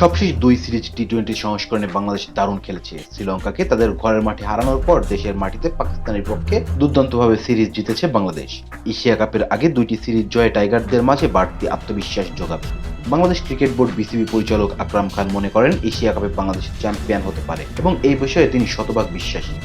সবশেষ ২ সিরিজ টি-20 সংস্করণে বাংলাদেশ দারুণ খেলেছে। শ্রীলঙ্কাকে তাদের ঘরের মাঠে হারানোর পর দেশের মাটিতে পাকিস্তানের পক্ষে দুর্দান্তভাবে সিরিজ জিতেছে বাংলাদেশ। এশিয়া কাপের আগে ২টি সিরিজ জয়ে টাইগারদের মাঝে বাড়তি আত্মবিশ্বাস যোগাবে। বাংলাদেশ ক্রিকেট বোর্ড বিসিবি পরিচালক আকরাম খান মনে করেন এশিয়া কাপে বাংলাদেশ চ্যাম্পিয়ন হতে পারে এবং এই বিষয়ে তিনি শতভাগ বিশ্বাসী।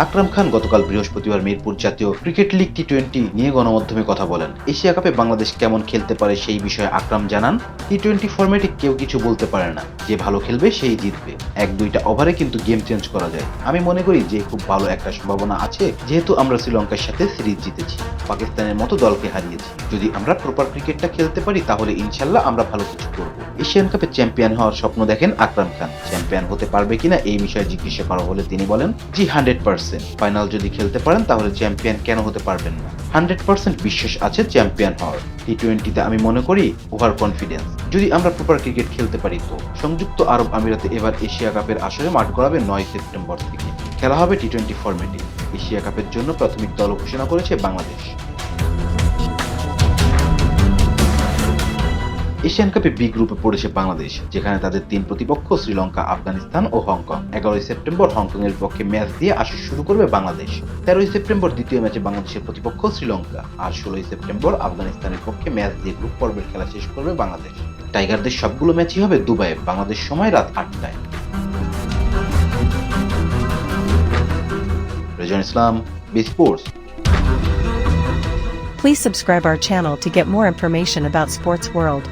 আকরাম খান গতকাল বৃহস্পতিবার মিরপুর জাতীয় ক্রিকেট লিগ টি-20 নিয়ে গণমাধ্যমে কথা বলেন। এশিয়া কাপে বাংলাদেশ কেমন খেলতে পারে সেই বিষয়ে আকরাম জানান, টি-20 ফরম্যাটে কেউ কিছু বলতে পারে না, যে ভালো খেলবে সেই জিতবে। ১-২টা ওভারে কিন্তু গেম চেঞ্জ করা যায়। আমি মনে করি যে খুব ভালো একটা সম্ভাবনা আছে, যেহেতু আমরা শ্রীলঙ্কার সাথে সিরিজ জিতেছি, পাকিস্তানের মতো দলকে হারিয়েছি। যদি আমরা প্রপার ক্রিকেটটা খেলতে পারি তাহলে ইনশাল্লাহ আমরা ভালো কিছু করব। এশিয়ান কাপে চ্যাম্পিয়ন হওয়ার স্বপ্ন দেখেন আকরাম খান। চ্যাম্পিয়ন হতে পারবে কিনা এই বিষয়ে জিজ্ঞাসা করা হলে তিনি বলেন, জি 100%। ফাইনাল যদি খেলতে পারেন তাহলে চ্যাম্পিয়ন কেন হতে পারবেন না। 100% বিশ্বাস আছে চ্যাম্পিয়ন হওয়ার। টি-20তে আমি মনে করি ওভার কনফিডেন্স। যদি আমরা প্রপার ক্রিকেট খেলতে পারি তো। সংযুক্ত আরব আমিরাতে এবার এশিয়া কাপের আসরে মাঠ গড়াবে ৯ সেপ্টেম্বর থেকে। খেলা হবে টি-20 ফরম্যাটে। এশিয়া কাপের জন্য প্রাথমিক দল ঘোষণা করেছে বাংলাদেশ। এশিয়ান কাপে বি গ্রুপে পড়েছে বাংলাদেশ, যেখানে তাদের ৩ প্রতিপক্ষ শ্রীলঙ্কা, আফগানিস্তান ও হংকং। ১১ সেপ্টেম্বর হংকং এর পক্ষে ম্যাচ দিয়ে আসর শুরু করবে বাংলাদেশ। ১৩ সেপ্টেম্বর দ্বিতীয় ম্যাচে বাংলাদেশের প্রতিপক্ষ শ্রীলঙ্কা, আর ১৬ সেপ্টেম্বর আফগানিস্তানের পক্ষে ম্যাচ দিয়ে গ্রুপ পর্বের খেলা শেষ করবে বাংলাদেশ। টাইগারদের সবগুলো ম্যাচই হবে দুবাইয়ে, বাংলাদেশ সময় রাত ৮টায়। Rejon Islam, B sports. Please subscribe our channel to get more information about Sports World.